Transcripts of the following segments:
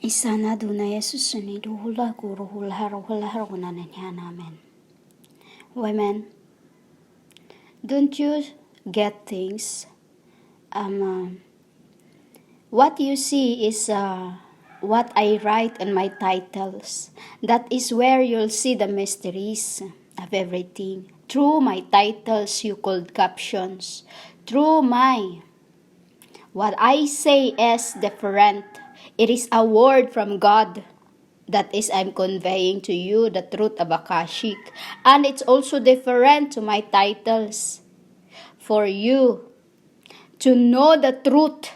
Isana Duna Jesus ni duhula guru hula amen. Women, don't you get things? What you see is what I write in my titles. That is where you'll see the mysteries of everything. Through my titles, you called captions. Through what I say is different. It is a word from God. That is, I'm conveying to you the truth of Akashic. And it's also different to my titles. For you to know the truth.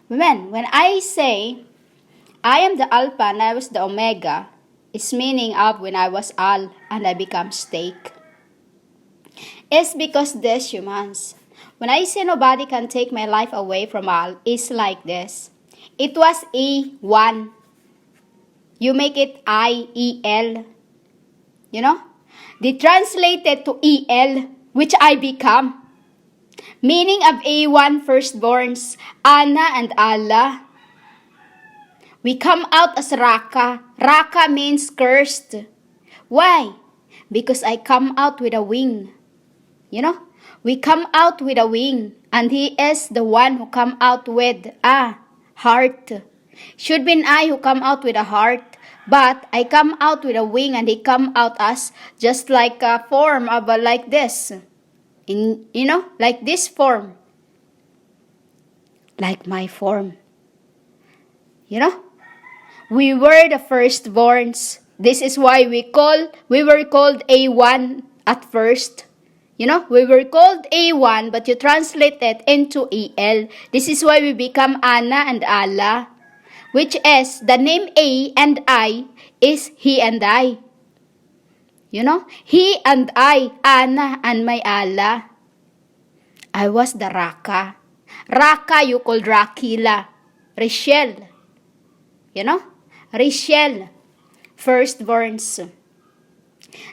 When I say, I am the Alpha and I was the Omega, it's meaning of when I was Al and I become steak. It's because this, humans. When I say nobody can take my life away from Al, it's like this. It was E1. You make it I-E-L. You know? They translated to E-L, which I become. Meaning of A1 firstborns, Anna and Allah. We come out as Raka. Raka means cursed. Why? Because I come out with a wing. You know? We come out with a wing. And he is the one who come out with a heart. Should been I who come out with a heart. But I come out with a wing and they come out as just like a form of like this. Like this form. Like my form. You know? We were the firstborns. This is why we were called A1 at first. You know, we were called A1 but you translate it into EL. This is why we become Anna and Allah. Which is, the name A and I is he and I. You know, he and I, Anna and my Allah. I was the Raka. Raka you called Rakila. Rachel. You know? Rachel. Firstborns.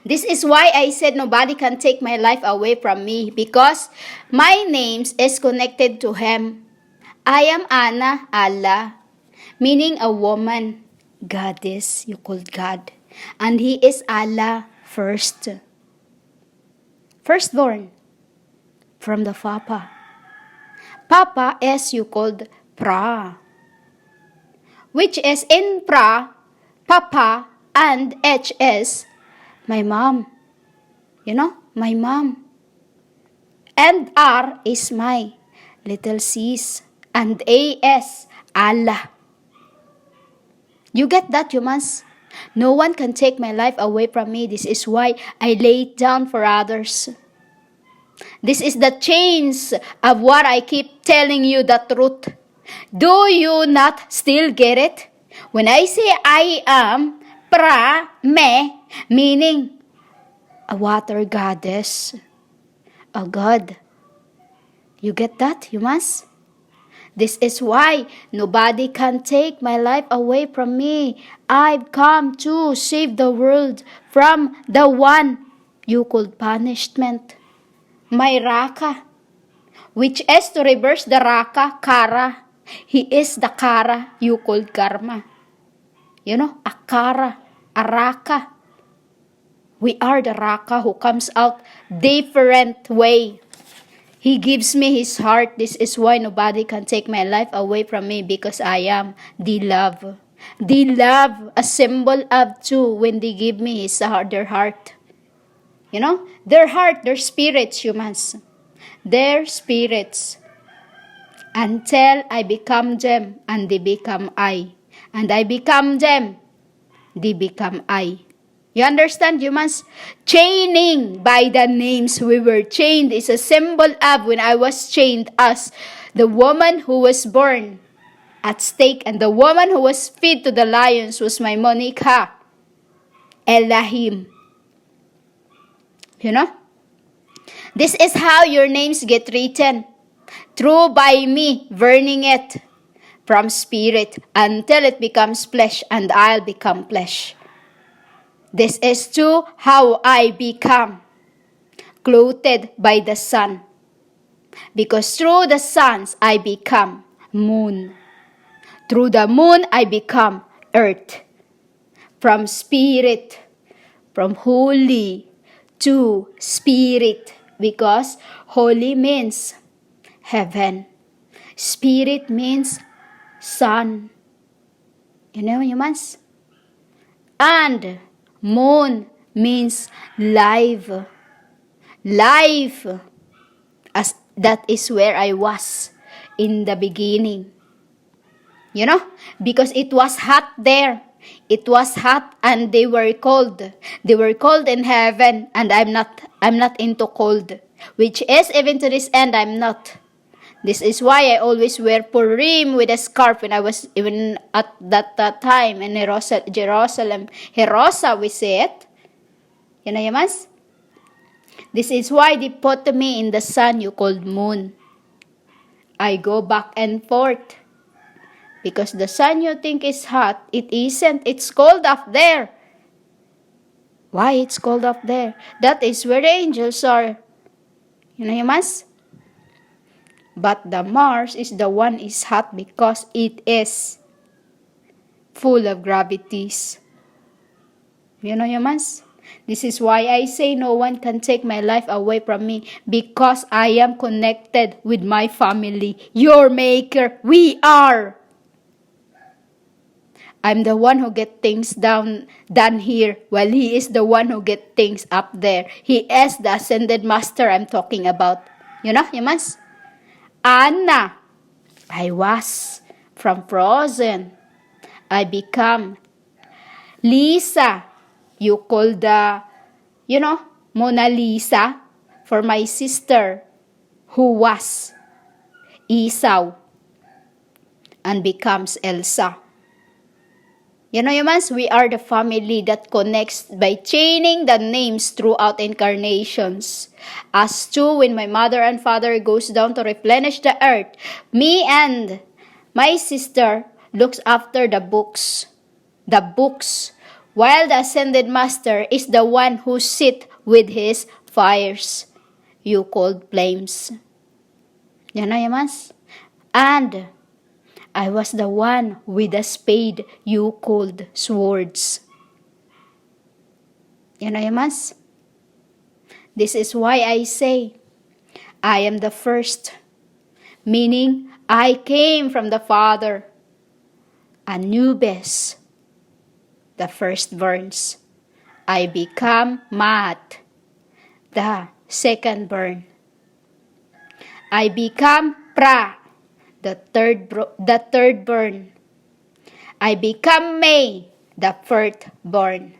This is why I said nobody can take my life away from me. Because my name is connected to him. I am Anna, Allah. Meaning a woman. Goddess, you called God. And he is Allah first. Firstborn. From the Papa. Papa is you called Pra. Which is in Pra, Papa, and H is my mom. You know, my mom. And R is my little sis. And A is Allah. You get that, humans? No one can take my life away from me. This is why I lay it down for others. This is the chains of what I keep telling you the truth. Do you not still get it? When I say I am me, meaning a water goddess, a god. You get that, humans? This is why nobody can take my life away from me. I've come to save the world from the one you called punishment. My Raka, which is to reverse the Raka, Kara. He is the Kara you called karma. You know, a Kara, a Raka. We are the Raka who comes out different way. He gives me his heart. This is why nobody can take my life away from me, because I am the love. The love, a symbol of two when they give me their heart. You know, their heart, their spirits, humans. Their spirits. Until I become them and they become I. And I become them, they become I. You understand, humans? Chaining by the names we were chained is a symbol of when I was chained as the woman who was born at stake, and the woman who was fed to the lions was my Monica Elahim. You know? This is how your names get written. Through by me burning it from spirit until it becomes flesh and I'll become flesh. This is too how I become clothed by the sun. Because through the suns I become moon. Through the moon, I become earth. From spirit, from holy to spirit, because holy means heaven. Spirit means sun. You know, humans? And moon means life. Life. As that is where I was in the beginning. You know, because it was hot there. It was hot and they were cold. They were cold in heaven, and I'm not into cold. Which is, even to this end, I'm not. This is why I always wear Purim with a scarf when I was even at that time in Jerusalem. Herosa, we say it. You know, yamas? This is why they put me in the sun you called moon. I go back and forth. Because the sun you think is hot, it isn't. It's cold up there. Why it's cold up there? That is where the angels are. You know, yamas? But the Mars is the one is hot because it is full of gravities. You know, humans? This is why I say no one can take my life away from me, because I am connected with my family. Your maker, we are. I'm the one who get things done here, while he is the one who get things up there. He is the ascended master I'm talking about. You know, humans? Anna, I was from Frozen. I become Lisa. You call the, Mona Lisa for my sister who was Esau and becomes Elsa. You know, humans, we are the family that connects by chaining the names throughout incarnations. As to when my mother and father goes down to replenish the earth, me and my sister looks after the books, while the ascended master is the one who sit with his fires, you called flames. You know, humans? And I was the one with a spade you called swords. You know, humans? This is why I say, I am the first, meaning I came from the Father. Anubis, the firstborns. I become Maat, the secondborn. I become Pra, the thirdborn. I become May, the firstborn.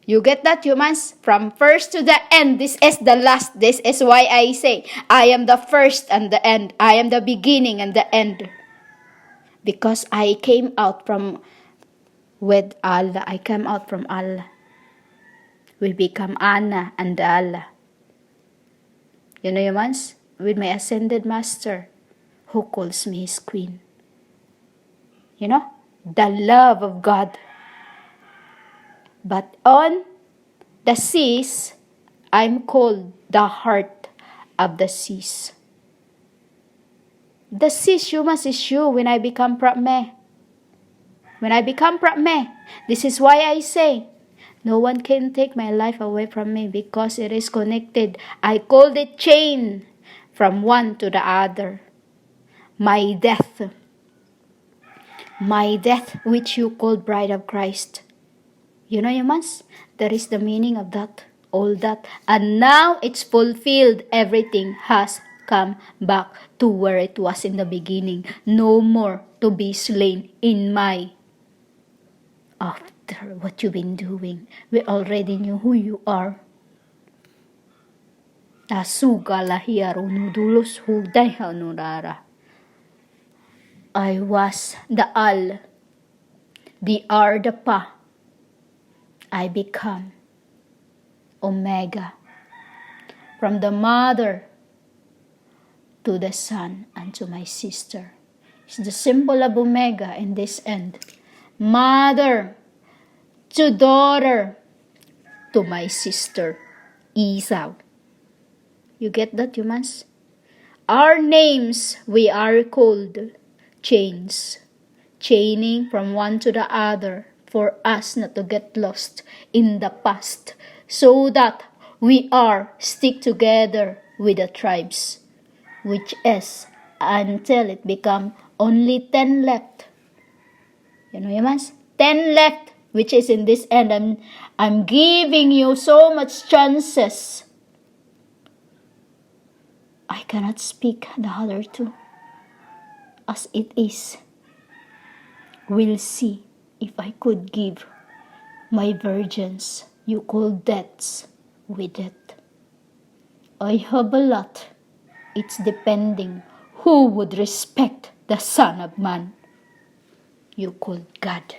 You get that, humans? From first to the end, this is the last. This is why I say, I am the first and the end. I am the beginning and the end. Because I came out from with Allah. I came out from Allah. We become Anna and Allah. You know, humans? With my ascended master, who calls me his queen. You know? The love of God. But on the seas, I'm called the heart of the seas. The seas, humans, is you when I become Pratme. When I become Pratme, this is why I say, no one can take my life away from me because it is connected. I called it chain from one to the other. My death, which you called bride of Christ. You know, humans, that is the meaning of that, all that. And now it's fulfilled. Everything has come back to where it was in the beginning. No more to be slain in my after what you've been doing. We already knew who you are. I was the Al, the R, the Pa. I become Omega, from the mother to the son and to my sister. It's the symbol of Omega in this end. Mother to daughter to my sister Esau. You get that, humans? Our names we are called chains, chaining from one to the other for us not to get lost in the past, so that we are stick together with the tribes, which is until it become only 10 left. You know, mas 10 left, which is in this end. I'm giving you so much chances. I cannot speak the other two as it is. We'll see if I could give my virgins you call deaths with it. I have a lot. It's depending who would respect the Son of Man you call God.